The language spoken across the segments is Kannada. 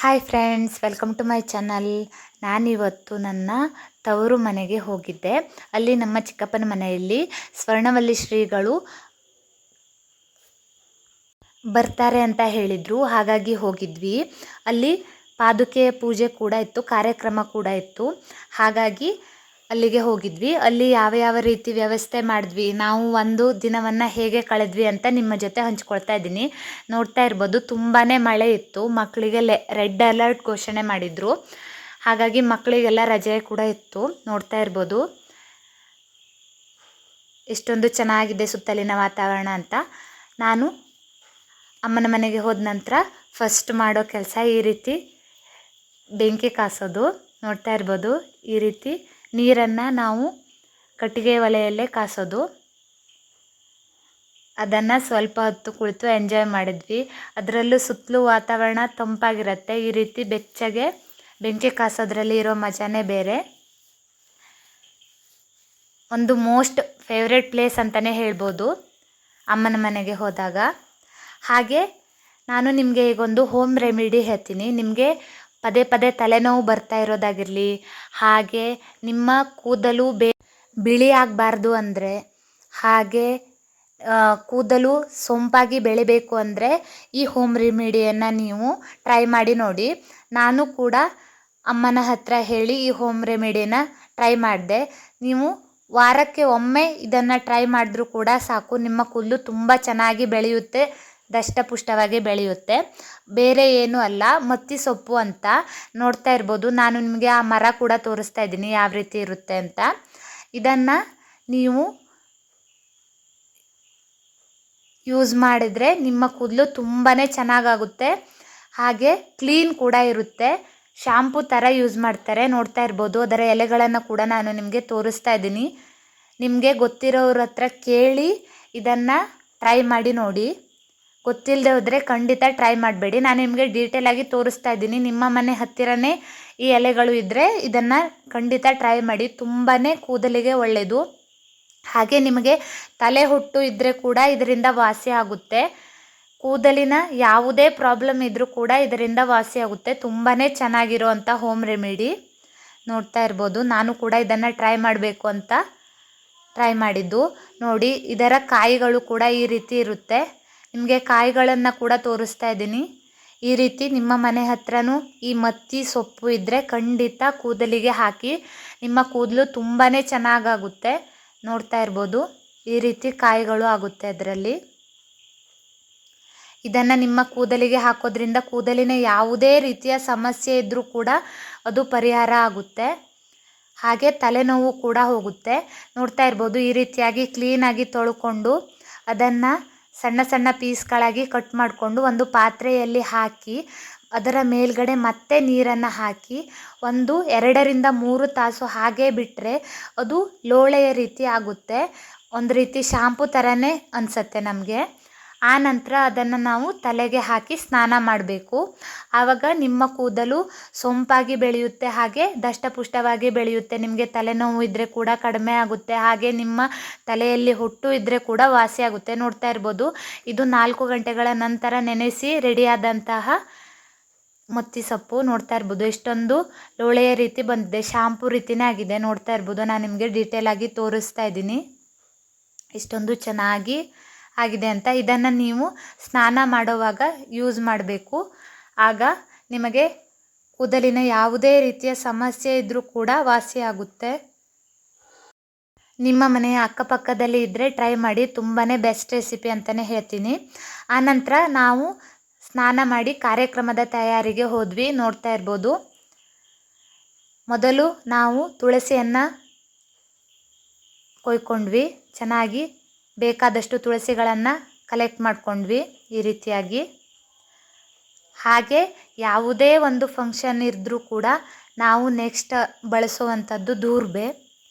Hi friends, welcome to my channel. ನಾನಿವತ್ತು ನನ್ನ ತವರು ಮನೆಗೆ ಹೋಗಿದ್ದೆ. ಅಲ್ಲಿ ನಮ್ಮ ಚಿಕ್ಕಪ್ಪನ ಮನೆಯಲ್ಲಿ ಸ್ವರ್ಣವಲ್ಲಿ ಶ್ರೀಗಳು ಬರ್ತಾರೆ ಅಂತ ಹೇಳಿದರು. ಹಾಗಾಗಿ ಹೋಗಿದ್ವಿ. ಅಲ್ಲಿ ಪಾದುಕೆಯ ಪೂಜೆ ಕೂಡ ಇತ್ತು, ಕಾರ್ಯಕ್ರಮ ಕೂಡ ಇತ್ತು. ಹಾಗಾಗಿ ಅಲ್ಲಿಗೆ ಹೋಗಿದ್ವಿ. ಅಲ್ಲಿ ಯಾವ ರೀತಿ ವ್ಯವಸ್ಥೆ ಮಾಡಿದ್ವಿ, ನಾವು ಒಂದು ದಿನವನ್ನು ಹೇಗೆ ಕಳೆದ್ವಿ ಅಂತ ನಿಮ್ಮ ಜೊತೆ ಹಂಚ್ಕೊಳ್ತಾ ಇದ್ದೀನಿ. ನೋಡ್ತಾ ಇರ್ಬೋದು, ತುಂಬಾ ಮಳೆ ಇತ್ತು. ಮಕ್ಕಳಿಗೆ ರೆಡ್ ಅಲರ್ಟ್ ಘೋಷಣೆ ಮಾಡಿದರು. ಹಾಗಾಗಿ ಮಕ್ಕಳಿಗೆಲ್ಲ ರಜೆ ಕೂಡ ಇತ್ತು. ನೋಡ್ತಾ ಇರ್ಬೋದು ಎಷ್ಟೊಂದು ಚೆನ್ನಾಗಿದೆ ಸುತ್ತಲಿನ ವಾತಾವರಣ ಅಂತ. ನಾನು ಅಮ್ಮನ ಮನೆಗೆ ಹೋದ ನಂತರ ಫಸ್ಟ್ ಮಾಡೋ ಕೆಲಸ ಈ ರೀತಿ ಬೆಂಕಿ ಕಾಸೋದು. ನೋಡ್ತಾ ಇರ್ಬೋದು, ಈ ರೀತಿ ನೀರನ್ನು ನಾವು ಕಟ್ಟಿಗೆ ಒಲೆಯಲ್ಲೇ ಕಾಸೋದು. ಅದನ್ನು ಸ್ವಲ್ಪ ಹೊತ್ತು ಕುಳಿತು ಎಂಜಾಯ್ ಮಾಡಿದ್ವಿ. ಅದರಲ್ಲೂ ಸುತ್ತಲೂ ವಾತಾವರಣ ತಂಪಾಗಿರುತ್ತೆ. ಈ ರೀತಿ ಬೆಚ್ಚಗೆ ಬೆಂಕಿ ಕಾಸೋದ್ರಲ್ಲಿ ಇರೋ ಮಜಾನೇ ಬೇರೆ. ಒಂದು ಮೋಸ್ಟ್ ಫೇವ್ರೆಟ್ ಪ್ಲೇಸ್ ಅಂತಲೇ ಹೇಳ್ಬೋದು ಅಮ್ಮನ ಮನೆಗೆ ಹೋದಾಗ. ಹಾಗೆ ನಾನು ನಿಮಗೆ ಈಗೊಂದು ಹೋಮ್ ರೆಮಿಡಿ ಹೇಳ್ತೀನಿ. ನಿಮಗೆ ಪದೇ ಪದೇ ತಲೆನೋವು ಬರ್ತಾ ಇರೋದಾಗಿರಲಿ, ಹಾಗೆ ನಿಮ್ಮ ಕೂದಲು ಬಿಳಿ ಆಗಬಾರ್ದು ಅಂದರೆ, ಹಾಗೆ ಕೂದಲು ಸೊಂಪಾಗಿ ಬೆಳಿಬೇಕು ಅಂದರೆ ಈ ಹೋಮ್ ರೆಮಿಡಿಯನ್ನು ನೀವು ಟ್ರೈ ಮಾಡಿ ನೋಡಿ. ನಾನು ಕೂಡ ಅಮ್ಮನ ಹತ್ರ ಹೇಳಿ ಈ ಹೋಮ್ ರೆಮಿಡಿನ ಟ್ರೈ ಮಾಡಿದೆ. ನೀವು ವಾರಕ್ಕೆ ಒಮ್ಮೆ ಇದನ್ನು ಟ್ರೈ ಮಾಡಿದ್ರೂ ಕೂಡ ಸಾಕು, ನಿಮ್ಮ ಕೂದಲು ತುಂಬ ಚೆನ್ನಾಗಿ ಬೆಳೆಯುತ್ತೆ, ದಷ್ಟಪುಷ್ಟವಾಗಿ ಬೆಳೆಯುತ್ತೆ. ಬೇರೆ ಏನೂ ಅಲ್ಲ, ಮತ್ತಿ ಸೊಪ್ಪು ಅಂತ. ನೋಡ್ತಾ ಇರ್ಬೋದು, ನಾನು ನಿಮಗೆ ಆ ಮರ ಕೂಡ ತೋರಿಸ್ತಾ ಇದ್ದೀನಿ ಯಾವ ರೀತಿ ಇರುತ್ತೆ ಅಂತ. ಇದನ್ನು ನೀವು ಯೂಸ್ ಮಾಡಿದರೆ ನಿಮ್ಮ ಕೂದಲು ತುಂಬಾ ಚೆನ್ನಾಗಾಗುತ್ತೆ, ಹಾಗೆ ಕ್ಲೀನ್ ಕೂಡ ಇರುತ್ತೆ. ಶಾಂಪೂ ಥರ ಯೂಸ್ ಮಾಡ್ತಾರೆ. ನೋಡ್ತಾ ಇರ್ಬೋದು, ಅದರ ಎಲೆಗಳನ್ನು ಕೂಡ ನಾನು ನಿಮಗೆ ತೋರಿಸ್ತಾ ಇದ್ದೀನಿ. ನಿಮಗೆ ಗೊತ್ತಿರೋರ ಹತ್ರ ಕೇಳಿ ಇದನ್ನು ಟ್ರೈ ಮಾಡಿ ನೋಡಿ. ಗೊತ್ತಿಲ್ಲದೆ ಹೋದರೆ ಖಂಡಿತ ಟ್ರೈ ಮಾಡಬೇಡಿ. ನಾನು ನಿಮಗೆ ಡೀಟೇಲಾಗಿ ತೋರಿಸ್ತಾ ಇದ್ದೀನಿ. ನಿಮ್ಮ ಮನೆ ಹತ್ತಿರನೇ ಈ ಎಲೆಗಳು ಇದ್ದರೆ ಇದನ್ನು ಖಂಡಿತ ಟ್ರೈ ಮಾಡಿ. ತುಂಬಾ ಕೂದಲಿಗೆ ಒಳ್ಳೆಯದು. ಹಾಗೆ ನಿಮಗೆ ತಲೆ ಹೊಟ್ಟು ಇದ್ದರೆ ಕೂಡ ಇದರಿಂದ ವಾಸಿ ಆಗುತ್ತೆ. ಕೂದಲಿನ ಯಾವುದೇ ಪ್ರಾಬ್ಲಮ್ ಇದ್ದರೂ ಕೂಡ ಇದರಿಂದ ವಾಸಿ ಆಗುತ್ತೆ. ತುಂಬಾ ಚೆನ್ನಾಗಿರೋವಂಥ ಹೋಮ್ ರೆಮಿಡಿ. ನೋಡ್ತಾ ಇರ್ಬೋದು, ನಾನು ಕೂಡ ಇದನ್ನು ಟ್ರೈ ಮಾಡಬೇಕು ಅಂತ ಟ್ರೈ ಮಾಡಿದ್ದು. ನೋಡಿ, ಇದರ ಕಾಯಿಗಳು ಕೂಡ ಈ ರೀತಿ ಇರುತ್ತೆ. ನಿಮಗೆ ಕಾಯಿಗಳನ್ನು ಕೂಡ ತೋರಿಸ್ತಾ ಇದ್ದೀನಿ. ಈ ರೀತಿ ನಿಮ್ಮ ಮನೆ ಹತ್ರನೂ ಈ ಮತ್ತಿ ಸೊಪ್ಪು ಇದ್ದರೆ ಖಂಡಿತ ಕೂದಲಿಗೆ ಹಾಕಿ, ನಿಮ್ಮ ಕೂದಲು ತುಂಬಾ ಚೆನ್ನಾಗಾಗುತ್ತೆ. ನೋಡ್ತಾ ಇರ್ಬೋದು, ಈ ರೀತಿ ಕಾಯಿಗಳು ಆಗುತ್ತೆ ಅದರಲ್ಲಿ. ಇದನ್ನು ನಿಮ್ಮ ಕೂದಲಿಗೆ ಹಾಕೋದ್ರಿಂದ ಕೂದಲಿನ ಯಾವುದೇ ರೀತಿಯ ಸಮಸ್ಯೆ ಇದ್ದರೂ ಕೂಡ ಅದು ಪರಿಹಾರ ಆಗುತ್ತೆ. ಹಾಗೆ ತಲೆನೋವು ಕೂಡ ಹೋಗುತ್ತೆ. ನೋಡ್ತಾ ಇರ್ಬೋದು, ಈ ರೀತಿಯಾಗಿ ಕ್ಲೀನಾಗಿ ತೊಳ್ಕೊಂಡು ಅದನ್ನು ಸಣ್ಣ ಸಣ್ಣ ಪೀಸ್ಗಳಾಗಿ ಕಟ್ ಮಾಡಿಕೊಂಡು ಒಂದು ಪಾತ್ರೆಯಲ್ಲಿ ಹಾಕಿ, ಅದರ ಮೇಲ್ಗಡೆ ಮತ್ತೆ ನೀರನ್ನು ಹಾಕಿ 2 ರಿಂದ 3 ತಾಸು ಹಾಗೇ ಬಿಟ್ಟರೆ ಅದು ಲೋಳೆಯ ರೀತಿ ಆಗುತ್ತೆ. ಒಂದು ರೀತಿ ಶಾಂಪೂ ಥರನೇ ಅನಿಸುತ್ತೆ ನಮಗೆ. ಆ ನಂತರ ಅದನ್ನು ನಾವು ತಲೆಗೆ ಹಾಕಿ ಸ್ನಾನ ಮಾಡಬೇಕು. ಆವಾಗ ನಿಮ್ಮ ಕೂದಲು ಸೊಂಪಾಗಿ ಬೆಳೆಯುತ್ತೆ, ಹಾಗೆ ದಷ್ಟಪುಷ್ಟವಾಗಿ ಬೆಳೆಯುತ್ತೆ. ನಿಮಗೆ ತಲೆನೋವು ಇದ್ದರೆ ಕೂಡ ಕಡಿಮೆ ಆಗುತ್ತೆ, ಹಾಗೆ ನಿಮ್ಮ ತಲೆಯಲ್ಲಿ ಹೊಟ್ಟು ಇದ್ದರೆ ಕೂಡ ವಾಸಿ ಆಗುತ್ತೆ. ನೋಡ್ತಾ ಇರ್ಬೋದು, ಇದು 4 ಗಂಟೆಗಳ ನಂತರ ನೆನೆಸಿ ರೆಡಿಯಾದಂತಹ ಮತ್ತಿ ಸೊಪ್ಪು. ನೋಡ್ತಾ ಇರ್ಬೋದು, ಎಷ್ಟೊಂದು ಲೋಳೆಯ ರೀತಿ ಬಂದಿದೆ, ಶಾಂಪೂ ರೀತಿಯೇ ಆಗಿದೆ. ನೋಡ್ತಾ ಇರ್ಬೋದು, ನಾನು ನಿಮಗೆ ಡೀಟೇಲಾಗಿ ತೋರಿಸ್ತಾ ಇದ್ದೀನಿ ಎಷ್ಟೊಂದು ಚೆನ್ನಾಗಿ ಆಗಿದೆ ಅಂತ. ಇದನ್ನು ನೀವು ಸ್ನಾನ ಮಾಡುವಾಗ ಯೂಸ್ ಮಾಡಬೇಕು. ಆಗ ನಿಮಗೆ ಕೂದಲಿನ ಯಾವುದೇ ರೀತಿಯ ಸಮಸ್ಯೆ ಇದ್ದರೂ ಕೂಡ ವಾಸಿ ಆಗುತ್ತೆ. ನಿಮ್ಮ ಮನೆಯ ಅಕ್ಕಪಕ್ಕದಲ್ಲಿ ಇದ್ದರೆ ಟ್ರೈ ಮಾಡಿ. ತುಂಬಾ ಬೆಸ್ಟ್ ರೆಸಿಪಿ ಅಂತಲೇ ಹೇಳ್ತೀನಿ. ಆನಂತರ ನಾವು ಸ್ನಾನ ಮಾಡಿ ಕಾರ್ಯಕ್ರಮದ ತಯಾರಿಗೆ ಹೋದ್ವಿ. ನೋಡ್ತಾ ಇರ್ಬೋದು, ಮೊದಲು ನಾವು ತುಳಸಿಯನ್ನು ಕೊಯ್ಕೊಂಡ್ವಿ. ಚೆನ್ನಾಗಿ ಬೇಕಾದಷ್ಟು ತುಳಸಿಗಳನ್ನು ಕಲೆಕ್ಟ್ ಮಾಡ್ಕೊಂಡ್ವಿ ಈ ರೀತಿಯಾಗಿ. ಹಾಗೆ ಯಾವುದೇ ಒಂದು ಫಂಕ್ಷನ್ ಇದ್ದರೂ ಕೂಡ ನಾವು ನೆಕ್ಸ್ಟ್ ಬಳಸುವಂಥದ್ದು ದೂರ್ಬೆ.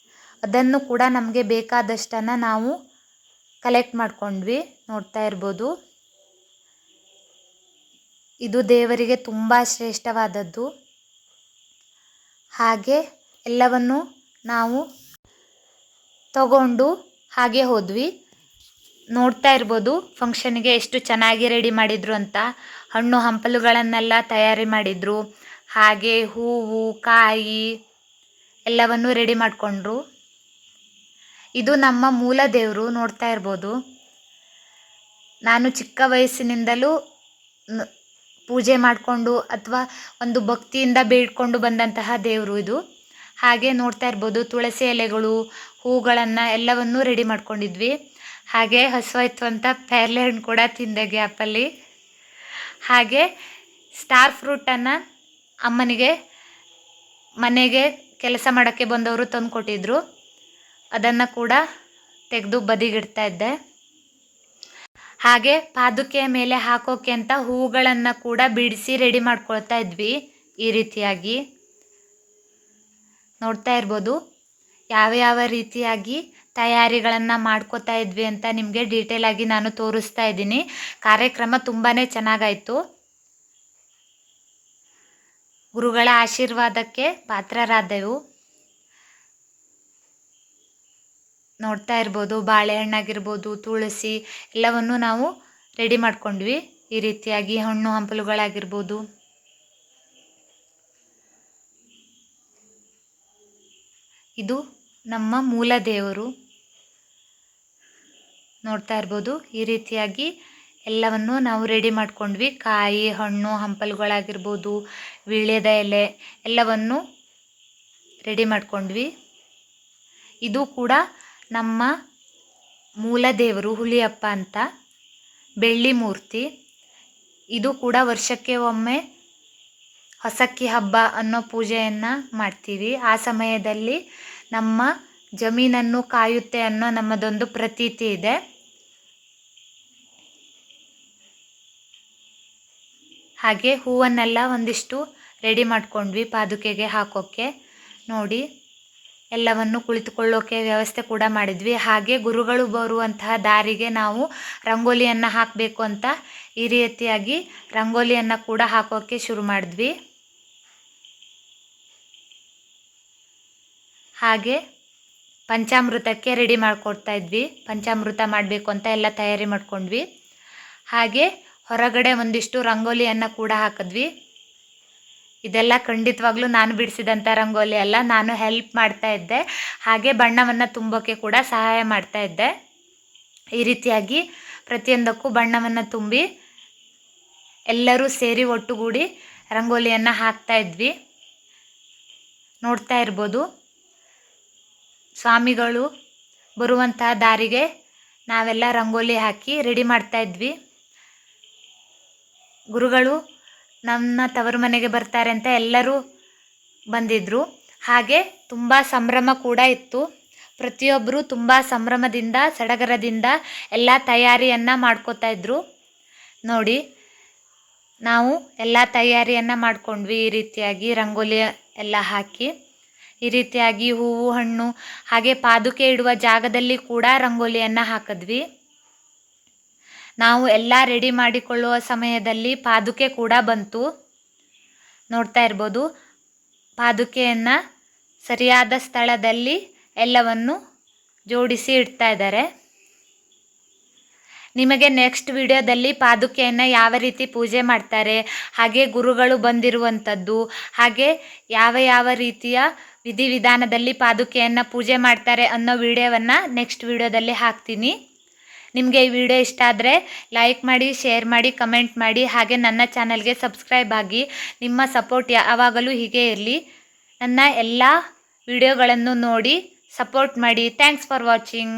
ಅದನ್ನು ಕೂಡ ನಮಗೆ ಬೇಕಾದಷ್ಟನ್ನು ನಾವು ಕಲೆಕ್ಟ್ ಮಾಡ್ಕೊಂಡ್ವಿ. ನೋಡ್ತಾ ಇರ್ಬೋದು, ಇದು ದೇವರಿಗೆ ತುಂಬ ಶ್ರೇಷ್ಠವಾದದ್ದು. ಹಾಗೆ ಎಲ್ಲವನ್ನು ನಾವು ತಗೊಂಡು ಹಾಗೆ ಹೋದ್ವಿ. ನೋಡ್ತಾ ಇರ್ಬೋದು ಫಂಕ್ಷನ್ಗೆ ಎಷ್ಟು ಚೆನ್ನಾಗಿ ರೆಡಿ ಮಾಡಿದರು ಅಂತ. ಹಣ್ಣು ಹಂಪಲುಗಳನ್ನೆಲ್ಲ ತಯಾರಿ ಮಾಡಿದರು. ಹಾಗೆ ಹೂವು ಕಾಯಿ ಎಲ್ಲವನ್ನು ರೆಡಿ ಮಾಡಿಕೊಂಡ್ರು. ಇದು ನಮ್ಮ ಮೂಲ ದೇವರು, ನೋಡ್ತಾ ಇರ್ಬೋದು. ನಾನು ಚಿಕ್ಕ ವಯಸ್ಸಿನಿಂದಲೂ ಪೂಜೆ ಮಾಡಿಕೊಂಡು ಅಥವಾ ಒಂದು ಭಕ್ತಿಯಿಂದ ಬೇಡ್ಕೊಂಡು ಬಂದಂತಹ ದೇವರು ಇದು. ಹಾಗೆ ನೋಡ್ತಾ ಇರ್ಬೋದು, ತುಳಸಿ ಎಲೆಗಳು, ಹೂಗಳನ್ನು ಎಲ್ಲವನ್ನೂ ರೆಡಿ ಮಾಡ್ಕೊಂಡಿದ್ವಿ. ಹಾಗೆ ಹಸುವಾಯ್ತು ಅಂತ ಪೇರ್ಲೆ ಹಣ್ಣು ಕೂಡ ತಿಂದೆ ಗ್ಯಾಪಲ್ಲಿ. ಹಾಗೆ ಸ್ಟಾರ್ ಫ್ರೂಟನ್ನು ಅಮ್ಮನಿಗೆ ಮನೆಗೆ ಕೆಲಸ ಮಾಡೋಕ್ಕೆ ಬಂದವರು ತಂದು ಕೊಟ್ಟಿದ್ರು. ಅದನ್ನು ಕೂಡ ತೆಗೆದು ಬದಿಗಿಡ್ತಾ ಇದ್ದೆ. ಹಾಗೆ ಪಾದುಕೆಯ ಮೇಲೆ ಹಾಕೋಕೆ ಅಂತ ಹೂಗಳನ್ನು ಕೂಡ ಬಿಡಿಸಿ ರೆಡಿ ಮಾಡ್ಕೊಳ್ತಾ ಇದ್ವಿ. ಈ ರೀತಿಯಾಗಿ ನೋಡ್ತಾ ಇರ್ಬೋದು ಯಾವ ರೀತಿಯಾಗಿ ತಯಾರಿಗಳನ್ನು ಮಾಡ್ಕೋತಾ ಇದ್ವಿ ಅಂತ ನಿಮಗೆ ಡೀಟೇಲ್ ಆಗಿ ನಾನು ತೋರಿಸ್ತಾ ಇದ್ದೀನಿ. ಕಾರ್ಯಕ್ರಮ ತುಂಬಾ ಚೆನ್ನಾಗಾಯಿತು. ಗುರುಗಳ ಆಶೀರ್ವಾದಕ್ಕೆ ಪಾತ್ರರಾದೆವು. ನೋಡ್ತಾ ಇರ್ಬೋದು, ಬಾಳೆಹಣ್ಣಾಗಿರ್ಬೋದು, ತುಳಸಿ ಎಲ್ಲವನ್ನು ನಾವು ರೆಡಿ ಮಾಡ್ಕೊಂಡ್ವಿ. ಈ ರೀತಿಯಾಗಿ ಹಣ್ಣು ಹಂಪಲುಗಳಾಗಿರ್ಬೋದು. ಇದು ನಮ್ಮ ಮೂಲ ದೇವರು. ನೋಡ್ತಾ ಇರ್ಬೋದು, ಈ ರೀತಿಯಾಗಿ ಎಲ್ಲವನ್ನು ನಾವು ರೆಡಿ ಮಾಡ್ಕೊಂಡ್ವಿ. ಕಾಯಿ ಹಣ್ಣು ಹಂಪಲುಗಳಾಗಿರ್ಬೋದು, ವೀಳ್ಯದ ಎಲೆ ಎಲ್ಲವನ್ನು ರೆಡಿ ಮಾಡ್ಕೊಂಡ್ವಿ. ಇದು ಕೂಡ ನಮ್ಮ ಮೂಲ ದೇವರು ಹುಲಿಯಪ್ಪ ಅಂತ, ಬೆಳ್ಳಿ ಮೂರ್ತಿ. ಇದು ಕೂಡ ವರ್ಷಕ್ಕೆ ಒಮ್ಮೆ ಹೊಸಕ್ಕಿ ಹಬ್ಬ ಅನ್ನೋ ಪೂಜೆಯನ್ನು ಮಾಡ್ತೀವಿ. ಆ ಸಮಯದಲ್ಲಿ ನಮ್ಮ ಜಮೀನನ್ನು ಕಾಯುತ್ತೆ ಅನ್ನೋ ನಮ್ಮದೊಂದು ಪ್ರತೀತಿ ಇದೆ. ಹಾಗೆ ಹೂವನ್ನೆಲ್ಲ ಒಂದಿಷ್ಟು ರೆಡಿ ಮಾಡ್ಕೊಂಡ್ವಿ ಪಾದುಕೆಗೆ ಹಾಕೋಕ್ಕೆ. ನೋಡಿ, ಎಲ್ಲವನ್ನು ಕುಳಿತುಕೊಳ್ಳೋಕೆ ವ್ಯವಸ್ಥೆ ಕೂಡ ಮಾಡಿದ್ವಿ. ಹಾಗೆ ಗುರುಗಳು ಬರುವಂತಹ ದಾರಿಗೆ ನಾವು ರಂಗೋಲಿಯನ್ನು ಹಾಕಬೇಕು ಅಂತ ಈ ರೀತಿಯಾಗಿ ರಂಗೋಲಿಯನ್ನು ಕೂಡ ಹಾಕೋಕ್ಕೆ ಶುರು ಮಾಡಿದ್ವಿ. ಹಾಗೆ ಪಂಚಾಮೃತಕ್ಕೆ ರೆಡಿ ಮಾಡ್ಕೊಡ್ತಾ ಇದ್ವಿ. ಪಂಚಾಮೃತ ಮಾಡಬೇಕು ಅಂತ ಎಲ್ಲ ತಯಾರಿ ಮಾಡ್ಕೊಂಡ್ವಿ. ಹಾಗೆ ಹೊರಗಡೆ ಒಂದಿಷ್ಟು ರಂಗೋಲಿಯನ್ನು ಕೂಡ ಹಾಕಿದ್ವಿ. ಇದೆಲ್ಲ ಖಂಡಿತವಾಗ್ಲೂ ನಾನು ಬಿಡಿಸಿದಂಥ ರಂಗೋಲಿ ಅಲ್ಲ, ನಾನು ಹೆಲ್ಪ್ ಮಾಡ್ತಾ ಇದ್ದೆ. ಹಾಗೆ ಬಣ್ಣವನ್ನು ತುಂಬೋಕ್ಕೆ ಕೂಡ ಸಹಾಯ ಮಾಡ್ತಾ ಇದ್ದೆ. ಈ ರೀತಿಯಾಗಿ ಪ್ರತಿಯೊಂದಕ್ಕೂ ಬಣ್ಣವನ್ನು ತುಂಬಿ ಎಲ್ಲರೂ ಸೇರಿ ಒಟ್ಟುಗೂಡಿ ರಂಗೋಲಿಯನ್ನು ಹಾಕ್ತಾ ಇದ್ವಿ. ನೋಡ್ತಾ ಇರ್ಬೋದು, ಸ್ವಾಮಿಗಳು ಬರುವಂತಹ ದಾರಿಗೆ ನಾವೆಲ್ಲ ರಂಗೋಲಿ ಹಾಕಿ ರೆಡಿ ಮಾಡ್ತಾ ಇದ್ವಿ. ಗುರುಗಳು ನನ್ನ ತವರು ಮನೆಗೆ ಬರ್ತಾರೆ ಅಂತ ಎಲ್ಲರೂ ಬಂದಿದ್ದರು. ಹಾಗೆ ತುಂಬ ಸಂಭ್ರಮ ಕೂಡ ಇತ್ತು. ಪ್ರತಿಯೊಬ್ಬರು ತುಂಬ ಸಂಭ್ರಮದಿಂದ ಸಡಗರದಿಂದ ಎಲ್ಲ ತಯಾರಿಯನ್ನು ಮಾಡ್ಕೋತಾ ಇದ್ದರು. ನೋಡಿ, ನಾವು ಎಲ್ಲ ತಯಾರಿಯನ್ನು ಮಾಡ್ಕೊಂಡ್ವಿ. ಈ ರೀತಿಯಾಗಿ ರಂಗೋಲಿ ಎಲ್ಲ ಹಾಕಿ, ಈ ರೀತಿಯಾಗಿ ಹೂವು ಹಣ್ಣು ಹಾಗೆ ಪಾದುಕೆ ಇಡುವ ಜಾಗದಲ್ಲಿ ಕೂಡ ರಂಗೋಲಿಯನ್ನು ಹಾಕಿದ್ವಿ. ನಾವು ಎಲ್ಲ ರೆಡಿ ಮಾಡಿಕೊಳ್ಳುವ ಸಮಯದಲ್ಲಿ ಪಾದುಕೆ ಕೂಡ ಬಂತು. ನೋಡ್ತಾ ಇರ್ಬೋದು, ಪಾದುಕೆಯನ್ನು ಸರಿಯಾದ ಸ್ಥಳದಲ್ಲಿ ಎಲ್ಲವನ್ನು ಜೋಡಿಸಿ ಇಡ್ತಾ ಇದ್ದಾರೆ. ನಿಮಗೆ ನೆಕ್ಸ್ಟ್ ವಿಡಿಯೋದಲ್ಲಿ ಪಾದುಕೆಯನ್ನು ಯಾವ ರೀತಿ ಪೂಜೆ ಮಾಡ್ತಾರೆ, ಹಾಗೆ ಗುರುಗಳು ಬಂದಿರುವಂಥದ್ದು, ಹಾಗೆ ಯಾವ ರೀತಿಯ ವಿಧಿವಿಧಾನದಲ್ಲಿ ಪಾದುಕೆಯನ್ನು ಪೂಜೆ ಮಾಡ್ತಾರೆ ಅನ್ನೋ ವಿಡಿಯೋವನ್ನು ನೆಕ್ಸ್ಟ್ ವಿಡಿಯೋದಲ್ಲಿ ಹಾಕ್ತೀನಿ. ನಿಮಗೆ ಈ ವಿಡಿಯೋ ಇಷ್ಟ ಆದರೆ ಲೈಕ್ ಮಾಡಿ, ಶೇರ್ ಮಾಡಿ, ಕಮೆಂಟ್ ಮಾಡಿ. ಹಾಗೆ ನನ್ನ ಚಾನಲ್ಗೆ ಸಬ್ಸ್ಕ್ರೈಬ್ ಆಗಿ. ನಿಮ್ಮ ಸಪೋರ್ಟ್ ಯಾವಾಗಲೂ ಹೀಗೆ ಇರಲಿ. ನನ್ನ ಎಲ್ಲ ವಿಡಿಯೋಗಳನ್ನು ನೋಡಿ ಸಪೋರ್ಟ್ ಮಾಡಿ. Thanks for watching.